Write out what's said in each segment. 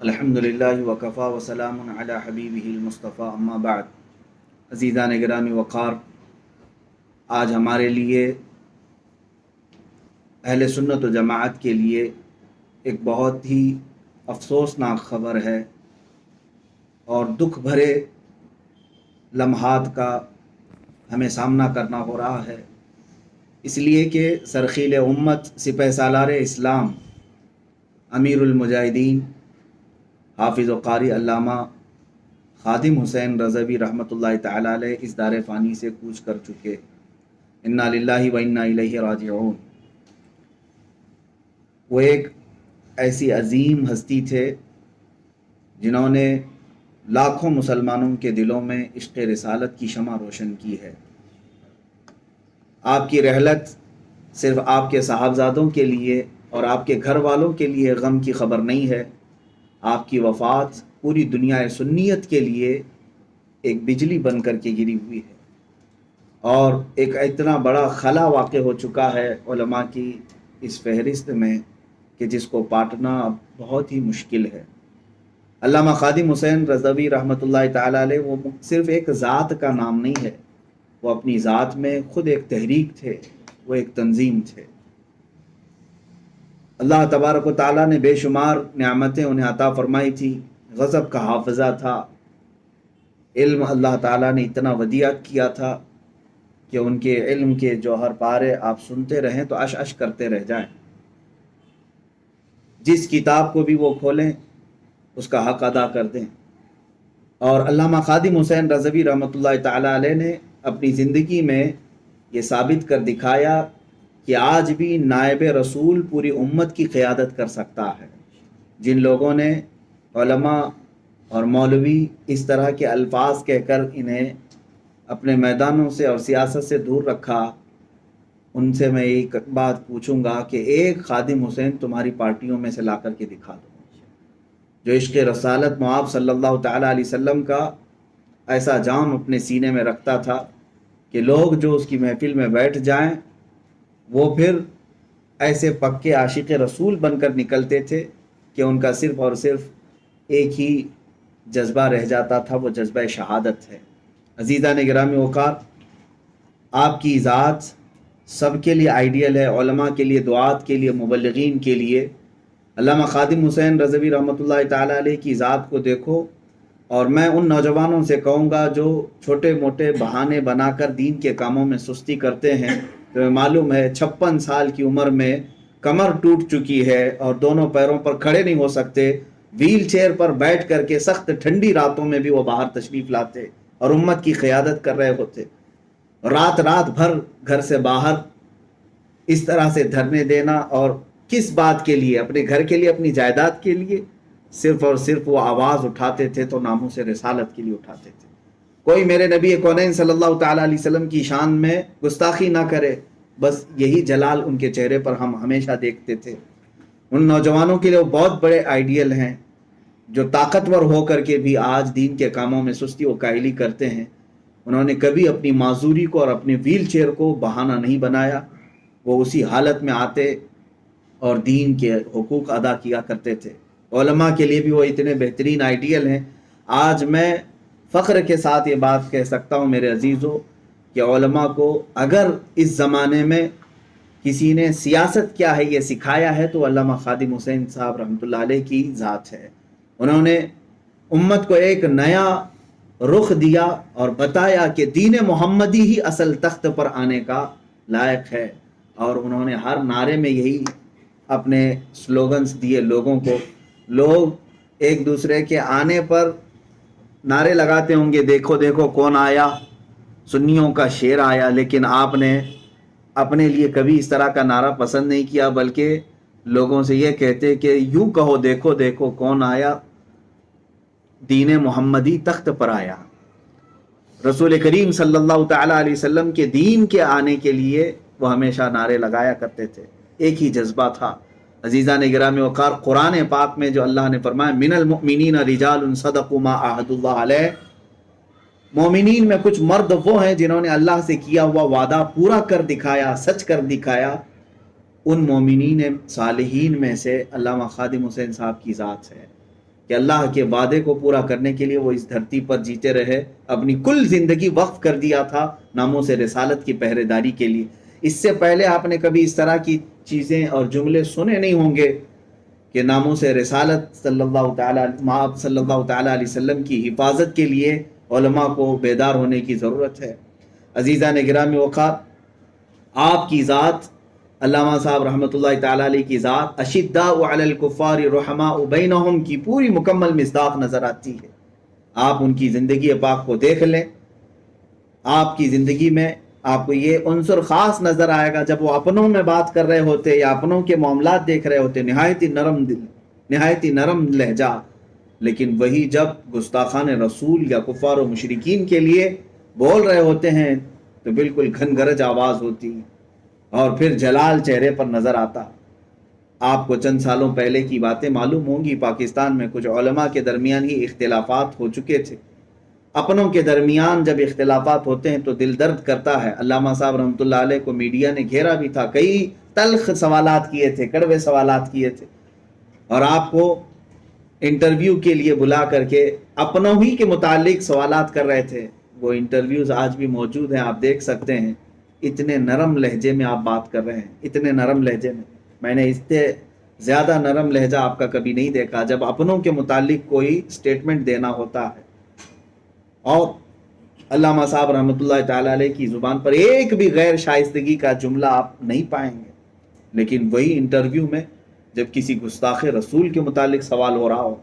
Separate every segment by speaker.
Speaker 1: الحمدللہ وکفا وسلام علی حبیبہ المصطفیٰ اما بعد۔ عزیزان گرامی وقار، آج ہمارے لیے اہل سنت و جماعت کے لیے ایک بہت ہی افسوسناک خبر ہے اور دکھ بھرے لمحات کا ہمیں سامنا کرنا ہو رہا ہے، اس لیے کہ سرخیل امت سپہ سالار اسلام امیر المجاہدین حافظ و قاری علامہ خادم حسین رضوی رحمۃ اللہ تعالی علیہ اس دار فانی سے کوچ کر چکے۔ انا للہ و انا الیہ راجعون۔ وہ ایک ایسی عظیم ہستی تھے جنہوں نے لاکھوں مسلمانوں کے دلوں میں عشق رسالت کی شمع روشن کی ہے۔ آپ کی رحلت صرف آپ کے صاحبزادوں کے لیے اور آپ کے گھر والوں کے لیے غم کی خبر نہیں ہے، آپ کی وفات پوری دنیا سنیت کے لیے ایک بجلی بن کر کے گری ہوئی ہے، اور ایک اتنا بڑا خلا واقع ہو چکا ہے علماء کی اس فہرست میں کہ جس کو پاٹنا اب بہت ہی مشکل ہے۔ علامہ خادم حسین رضوی رحمۃ اللہ تعالی علیہ وہ صرف ایک ذات کا نام نہیں ہے، وہ اپنی ذات میں خود ایک تحریک تھے، وہ ایک تنظیم تھے۔ اللہ تبارک و تعالیٰ نے بے شمار نعمتیں انہیں عطا فرمائی تھی، غضب کا حافظہ تھا، علم اللہ تعالیٰ نے اتنا ودیعت کیا تھا کہ ان کے علم کے جوہر پارے آپ سنتے رہیں تو اش اش کرتے رہ جائیں۔ جس کتاب کو بھی وہ کھولیں اس کا حق ادا کر دیں۔ اور علامہ خادم حسین رضوی رحمۃ اللہ تعالیٰ علیہ نے اپنی زندگی میں یہ ثابت کر دکھایا کہ آج بھی نائب رسول پوری امت کی قیادت کر سکتا ہے۔ جن لوگوں نے علماء اور مولوی اس طرح کے الفاظ کہہ کر انہیں اپنے میدانوں سے اور سیاست سے دور رکھا، ان سے میں ایک بات پوچھوں گا کہ ایک خادم حسین تمہاری پارٹیوں میں سے لا کر کے دکھا دو جو عشق رسالت معاب صلی اللہ تعالیٰ علیہ وسلم کا ایسا جام اپنے سینے میں رکھتا تھا کہ لوگ جو اس کی محفل میں بیٹھ جائیں وہ پھر ایسے پکے عاشق رسول بن کر نکلتے تھے کہ ان کا صرف اور صرف ایک ہی جذبہ رہ جاتا تھا، وہ جذبہ شہادت ہے۔ عزیزان گرامی وقار، آپ کی ذات سب کے لیے آئیڈیل ہے، علماء کے لیے، دعات کے لیے، مبلغین کے لیے۔ علامہ خادم حسین رضوی رحمۃ اللہ تعالیٰ علیہ کی ذات کو دیکھو، اور میں ان نوجوانوں سے کہوں گا جو چھوٹے موٹے بہانے بنا کر دین کے کاموں میں سستی کرتے ہیں، تو معلوم ہے 56 سال کی عمر میں کمر ٹوٹ چکی ہے اور دونوں پیروں پر کھڑے نہیں ہو سکتے، ویل چیئر پر بیٹھ کر کے سخت ٹھنڈی راتوں میں بھی وہ باہر تشریف لاتے اور امت کی قیادت کر رہے ہوتے۔ رات بھر گھر سے باہر اس طرح سے دھرنے دینا، اور کس بات کے لیے؟ اپنے گھر کے لیے، اپنی جائیداد کے لیے؟ صرف اور صرف وہ آواز اٹھاتے تھے تو ناموس رسالت کے لیے اٹھاتے تھے۔ کوئی میرے نبی کونین صلی اللہ تعالیٰ علیہ وسلم کی شان میں گستاخی نہ کرے، بس یہی جلال ان کے چہرے پر ہم ہمیشہ دیکھتے تھے۔ ان نوجوانوں کے لیے وہ بہت بڑے آئیڈیل ہیں جو طاقتور ہو کر کے بھی آج دین کے کاموں میں سستی و کاہلی کرتے ہیں۔ انہوں نے کبھی اپنی معذوری کو اور اپنے ویل چیئر کو بہانہ نہیں بنایا، وہ اسی حالت میں آتے اور دین کے حقوق ادا کیا کرتے تھے۔ علماء کے لیے بھی وہ اتنے بہترین آئیڈیل ہیں۔ آج میں فخر کے ساتھ یہ بات کہہ سکتا ہوں میرے عزیزوں کہ علماء کو اگر اس زمانے میں کسی نے سیاست کیا ہے یہ سکھایا ہے تو علامہ خادم حسین صاحب رحمۃ اللہ علیہ کی ذات ہے۔ انہوں نے امت کو ایک نیا رخ دیا اور بتایا کہ دین محمدی ہی اصل تخت پر آنے کا لائق ہے، اور انہوں نے ہر نعرے میں یہی اپنے سلوگنز دیے لوگوں کو۔ لوگ ایک دوسرے کے آنے پر نعرے لگاتے ہوں گے، دیکھو دیکھو کون آیا، سنیوں کا شیر آیا، لیکن آپ نے اپنے لیے کبھی اس طرح کا نعرہ پسند نہیں کیا، بلکہ لوگوں سے یہ کہتے کہ یوں کہو دیکھو دیکھو کون آیا، دین محمدی تخت پر آیا۔ رسول کریم صلی اللہ تعالیٰ علیہ وسلم کے دین کے آنے کے لیے وہ ہمیشہ نعرے لگایا کرتے تھے، ایک ہی جذبہ تھا۔ عزیزان گرامی وقار، قرآن پاک میں جو اللہ نے فرمایا من المؤمنین رجال صدقوا ما عاہدوا اللہ علیہ، مومنین میں کچھ مرد وہ ہیں جنہوں نے اللہ سے کیا ہوا وعدہ پورا کر دکھایا، سچ کر دکھایا۔ ان مومنین صالحین میں سے علامہ خادم حسین صاحب کی ذات ہے۔ کہ اللہ کے وعدے کو پورا کرنے کے لیے وہ اس دھرتی پر جیتے رہے، اپنی کل زندگی وقف کر دیا تھا ناموس رسالت کی پہرے داری کے لیے۔ اس سے پہلے آپ نے کبھی اس طرح کی چیزیں اور جملے سنے نہیں ہوں گے کہ ناموس رسالت صلی اللہ تعالیٰ علیہ وسلم کی حفاظت کے لیے علماء کو بیدار ہونے کی ضرورت ہے۔ عزیزان گرامی وقار، آپ کی ذات، علامہ صاحب رحمۃ اللہ تعالیٰ علیہ کی ذات اشداء علی الکفار رحماء بینہم کی پوری مکمل مصداق نظر آتی ہے۔ آپ ان کی زندگی پاک کو دیکھ لیں، آپ کی زندگی میں آپ کو یہ عنصر خاص نظر آئے گا جب وہ اپنوں میں بات کر رہے ہوتے یا اپنوں کے معاملات دیکھ رہے ہوتے، نہایت ہی نرم دل، نہایت ہی نرم لہجہ، لیکن وہی جب گستاخان رسول یا کفار و مشرکین کے لیے بول رہے ہوتے ہیں تو بالکل گھن گرج آواز ہوتی اور پھر جلال چہرے پر نظر آتا۔ آپ کو چند سالوں پہلے کی باتیں معلوم ہوں گی، پاکستان میں کچھ علماء کے درمیان ہی اختلافات ہو چکے تھے۔ اپنوں کے درمیان جب اختلافات ہوتے ہیں تو دل درد کرتا ہے۔ علامہ صاحب رحمۃ اللہ علیہ کو میڈیا نے گھیرا بھی تھا، کئی تلخ سوالات کیے تھے، کڑوے سوالات کیے تھے، اور آپ کو انٹرویو کے لیے بلا کر کے اپنوں ہی کے متعلق سوالات کر رہے تھے۔ وہ انٹرویوز آج بھی موجود ہیں، آپ دیکھ سکتے ہیں۔ اتنے نرم لہجے میں آپ بات کر رہے ہیں، اتنے نرم لہجے میں نے اس سے زیادہ نرم لہجہ آپ کا کبھی نہیں دیکھا جب اپنوں کے متعلق کوئی سٹیٹمنٹ دینا ہوتا ہے۔ اور علامہ صاحب رحمۃ اللہ تعالیٰ علیہ کی زبان پر ایک بھی غیر شائستگی کا جملہ آپ نہیں پائیں گے، لیکن وہی انٹرویو میں جب کسی گستاخ رسول کے متعلق سوال ہو رہا ہو،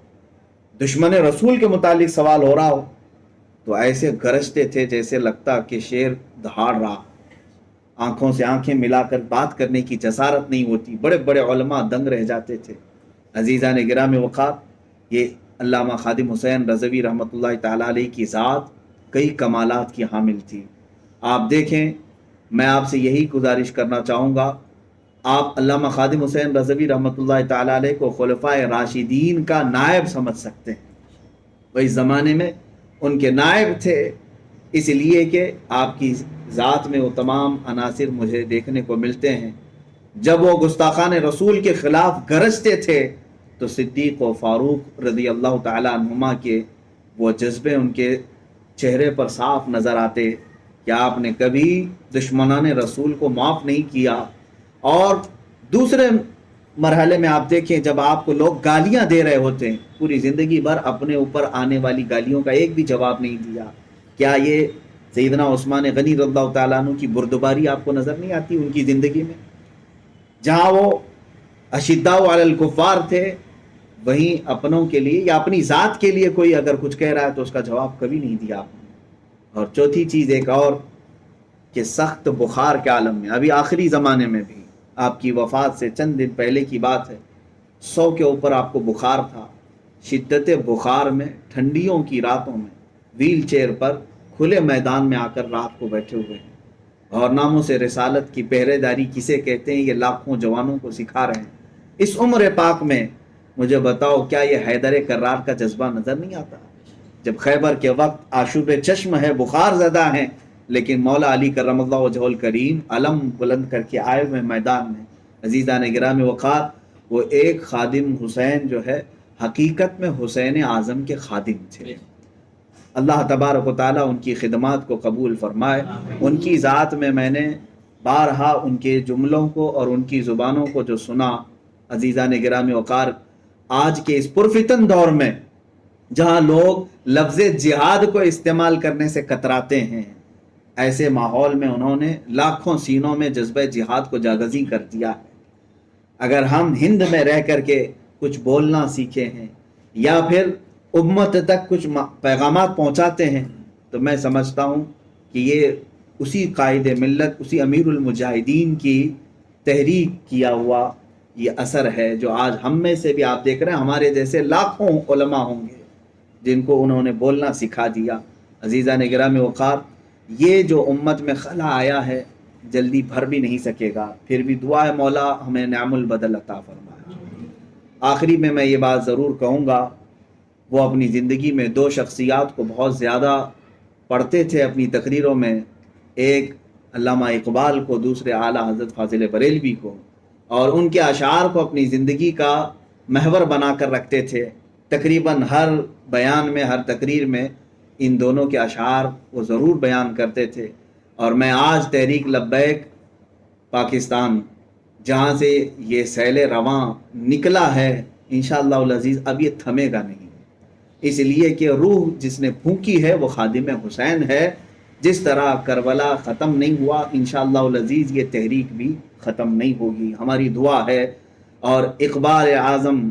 Speaker 1: دشمن رسول کے متعلق سوال ہو رہا ہو، تو ایسے گرجتے تھے جیسے لگتا کہ شیر دہاڑ رہا۔ آنکھوں سے آنکھیں ملا کر بات کرنے کی جسارت نہیں ہوتی، بڑے بڑے علماء دنگ رہ جاتے تھے۔ عزیزان گرامی وقار، یہ علامہ خادم حسین رضوی رحمۃ اللہ تعالیٰ علیہ کی ذات کئی کمالات کی حامل تھی۔ آپ دیکھیں، میں آپ سے یہی گزارش کرنا چاہوں گا، آپ علامہ خادم حسین رضوی رحمۃ اللہ تعالیٰ علیہ کو خلفائے راشدین کا نائب سمجھ سکتے ہیں۔ وہ اس زمانے میں ان کے نائب تھے، اس لیے کہ آپ کی ذات میں وہ تمام عناصر مجھے دیکھنے کو ملتے ہیں۔ جب وہ گستاخان رسول کے خلاف گرجتے تھے تو صدیق و فاروق رضی اللہ تعالیٰ عنہما کے وہ جذبے ان کے چہرے پر صاف نظر آتے کہ آپ نے کبھی دشمنان رسول کو معاف نہیں کیا۔ اور دوسرے مرحلے میں آپ دیکھیں، جب آپ کو لوگ گالیاں دے رہے ہوتے ہیں، پوری زندگی بھر اپنے اوپر آنے والی گالیوں کا ایک بھی جواب نہیں دیا۔ کیا یہ سیدنا عثمان غنی رضی اللہ تعالیٰ عنہ کی بردباری آپ کو نظر نہیں آتی ان کی زندگی میں؟ جہاں وہ اشداء علی الکفار تھے، وہیں اپنوں کے لیے یا اپنی ذات کے لیے کوئی اگر کچھ کہہ رہا ہے تو اس کا جواب کبھی نہیں دیا آپ نے۔ اور چوتھی چیز ایک اور کہ سخت بخار کے عالم میں، ابھی آخری زمانے میں بھی آپ کی وفات سے چند دن پہلے کی بات ہے، 100 کے اوپر آپ کو بخار تھا۔ شدت بخار میں، ٹھنڈیوں کی راتوں میں ویل چیئر پر کھلے میدان میں آ کر رات کو بیٹھے ہوئے ہیں، اور ناموس رسالت کی پہرے داری کسے کہتے ہیں یہ لاکھوں جوانوں کو سکھا رہے ہیں۔ اس عمر پاک میں مجھے بتاؤ، کیا یہ حیدر کرار کا جذبہ نظر نہیں آتا؟ جب خیبر کے وقت آشوب چشم ہے، بخار زدہ ہیں، لیکن مولا علی کرم اللہ وجہہ الکریم علم بلند کر کے آئے ہوئے میدان میں۔ عزیزان گرامی وقار، وہ ایک خادم حسین جو ہے حقیقت میں حسین اعظم کے خادم تھے۔ اللہ تبارک و تعالیٰ ان کی خدمات کو قبول فرمائے۔ ان کی ذات میں نے بارہا ان کے جملوں کو اور ان کی زبانوں کو جو سنا، عزیزان گرامی وقار، آج کے اس پرفتن دور میں جہاں لوگ لفظ جہاد کو استعمال کرنے سے کتراتے ہیں، ایسے ماحول میں انہوں نے لاکھوں سینوں میں جذبہ جہاد کو جاگزی کر دیا ہے۔ اگر ہم ہند میں رہ کر کے کچھ بولنا سیکھے ہیں یا پھر امت تک کچھ پیغامات پہنچاتے ہیں تو میں سمجھتا ہوں کہ یہ اسی قائد ملت، اسی امیر المجاہدین کی تحریک کیا ہوا یہ اثر ہے، جو آج ہم میں سے بھی آپ دیکھ رہے ہیں ہمارے جیسے لاکھوں علماء ہوں گے جن کو انہوں نے بولنا سکھا دیا۔ عزیزان گرامی وقار، یہ جو امت میں خلا آیا ہے جلدی بھر بھی نہیں سکے گا، پھر بھی دعا ہے مولا ہمیں نعم البدل عطا فرمائے۔ آخری میں یہ بات ضرور کہوں گا، وہ اپنی زندگی میں 2 شخصیات کو بہت زیادہ پڑھتے تھے اپنی تقریروں میں، ایک علامہ اقبال کو، دوسرے اعلیٰ حضرت فاضل بریلوی کو، اور ان کے اشعار کو اپنی زندگی کا محور بنا کر رکھتے تھے۔ تقریباً ہر بیان میں، ہر تقریر میں ان دونوں کے اشعار وہ ضرور بیان کرتے تھے۔ اور میں آج تحریک لبیک پاکستان جہاں سے یہ سیل رواں نکلا ہے، انشاءاللہ العزیز اب یہ تھمے گا نہیں، اس لیے کہ روح جس نے پھونکی ہے وہ خادم حسین ہے۔ جس طرح کربلا ختم نہیں ہوا، انشاءاللہ العزیز یہ تحریک بھی ختم نہیں ہوگی، ہماری دعا ہے۔ اور اقبال اعظم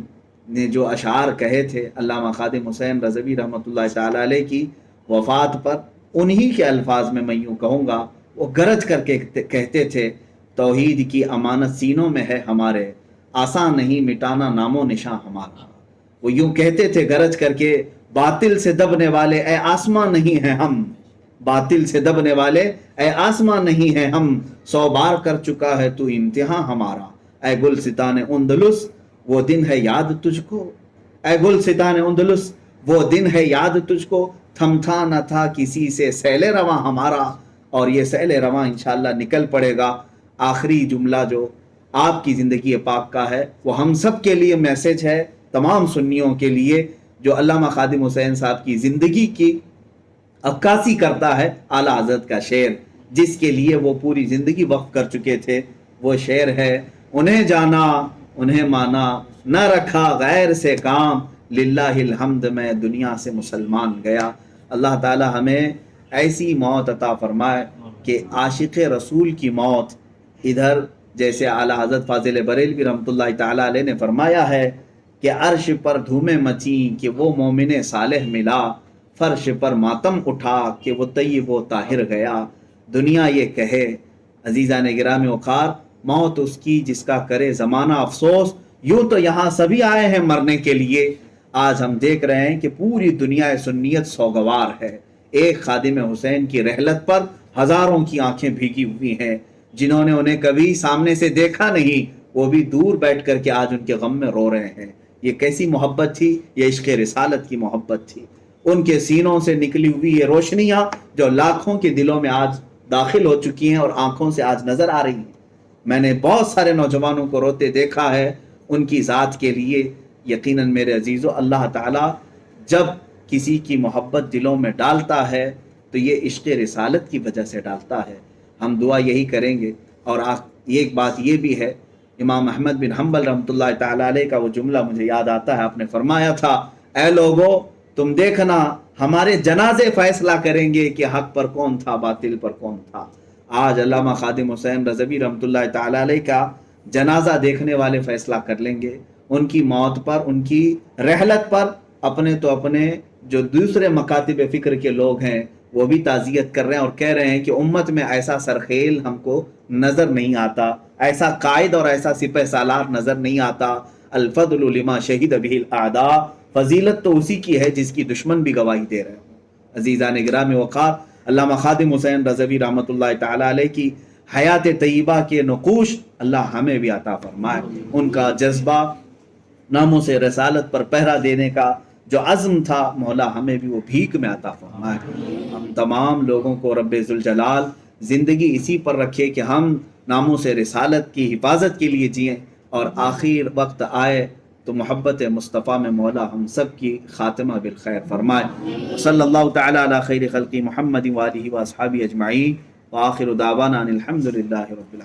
Speaker 1: نے جو اشعار کہے تھے علامہ خادم حسین رضوی رحمۃ اللہ تعالی علیہ کی وفات پر، انہی کے الفاظ میں یوں کہوں گا، وہ گرج کر کے کہتے تھے، توحید کی امانت سینوں میں ہے ہمارے، آسان نہیں مٹانا نام و نشاں ہمارا۔ وہ یوں کہتے تھے گرج کر کے، باطل سے دبنے والے اے آسمان نہیں ہیں ہم، باطل سے دبنے والے اے آسمان نہیں ہیں ہم، 100 بار کر چکا ہے تو امتحان ہمارا، اے گلستان اندلس وہ دن ہے یاد تجھ کو، اے گلستان اندلس وہ دن ہے یاد تجھ کو، تھمتا نہ تھا کسی سے سیل رواں ہمارا۔ اور یہ سیل رواں انشاءاللہ نکل پڑے گا۔ آخری جملہ جو آپ کی زندگی پاک کا ہے، وہ ہم سب کے لیے میسج ہے، تمام سنیوں کے لیے، جو علامہ خادم حسین صاحب کی زندگی کی عکاسی کرتا ہے۔ اعلیٰ حضرت کا شعر جس کے لیے وہ پوری زندگی وقف کر چکے تھے، وہ شعر ہے، انہیں جانا انہیں مانا نہ رکھا غیر سے کام، للہ الحمد میں دنیا سے مسلمان گیا۔ اللہ تعالی ہمیں ایسی موت عطا فرمائے کہ عاشق رسول کی موت، ادھر جیسے اعلیٰ حضرت فاضل بریلوی رحمۃ اللہ تعالی علیہ نے فرمایا ہے کہ عرش پر دھومیں مچیں کہ وہ مومن صالح ملا، فرش پر ماتم اٹھا کہ وہ طیب و طاہر گیا۔ دنیا یہ کہے عزیزان گرامی وقار، موت اس کی جس کا کرے زمانہ افسوس، یوں تو یہاں سبھی آئے ہیں مرنے کے لیے۔ آج ہم دیکھ رہے ہیں کہ پوری دنیا سنیت سوگوار ہے، ایک خادم حسین کی رحلت پر ہزاروں کی آنکھیں بھیگی ہوئی ہیں، جنہوں نے انہیں کبھی سامنے سے دیکھا نہیں، وہ بھی دور بیٹھ کر کے آج ان کے غم میں رو رہے ہیں۔ یہ کیسی محبت تھی؟ یہ عشق رسالت کی محبت تھی۔ ان کے سینوں سے نکلی ہوئی یہ روشنیاں جو لاکھوں کے دلوں میں آج داخل ہو چکی ہیں اور آنکھوں سے آج نظر آ رہی ہیں۔ میں نے بہت سارے نوجوانوں کو روتے دیکھا ہے ان کی ذات کے لیے۔ یقیناً میرے عزیزو، اللہ تعالیٰ جب کسی کی محبت دلوں میں ڈالتا ہے تو یہ عشق رسالت کی وجہ سے ڈالتا ہے۔ ہم دعا یہی کریں گے۔ اور ایک بات یہ بھی ہے، امام احمد بن حنبل رحمۃ اللہ تعالی علیہ کا وہ جملہ مجھے یاد آتا ہے، آپ نے فرمایا تھا، اے لوگو تم دیکھنا ہمارے جنازے فیصلہ کریں گے کہ حق پر کون تھا باطل پر کون تھا۔ آج علامہ خادم حسین رضوی رحمۃ اللہ تعالی علیہ کا جنازہ دیکھنے والے فیصلہ کر لیں گے، ان کی موت پر، ان کی رحلت پر۔ اپنے تو اپنے جو دوسرے مکاتب فکر کے لوگ ہیں وہ بھی تعزیت کر رہے ہیں اور کہہ رہے ہیں کہ امت میں ایسا سرخیل ہم کو نظر نہیں آتا، ایسا قائد اور ایسا سپہ سالار نظر نہیں آتا۔ الفضل لما شہد بہ الاعداء، فضیلت تو اسی کی ہے جس کی دشمن بھی گواہی دے رہے ہوں۔ عزیزان گرامی وقار، علامہ خادم حسین رضوی رحمۃ اللہ تعالی علیہ کی حیات طیبہ کے نقوش اللہ ہمیں بھی عطا فرمائے۔ ان کا جذبہ ناموں سے رسالت پر پہرا دینے کا جو عزم تھا، مولا ہمیں بھی وہ بھیک میں عطا فرمائے۔ ہم تمام لوگوں کو رب ذوالجلال زندگی اسی پر رکھے کہ ہم ناموں سے رسالت کی حفاظت کے لیے جئیں، اور آخر وقت آئے تو محبت مصطفیٰ میں مولا ہم سب کی خاتمہ بالخیر فرمائے۔ صلی اللہ تعالی علی خیر خلق محمد وآلہ واصحابہ اجمعین، وآخر دعوانا ان الحمد للہ رب العالمین۔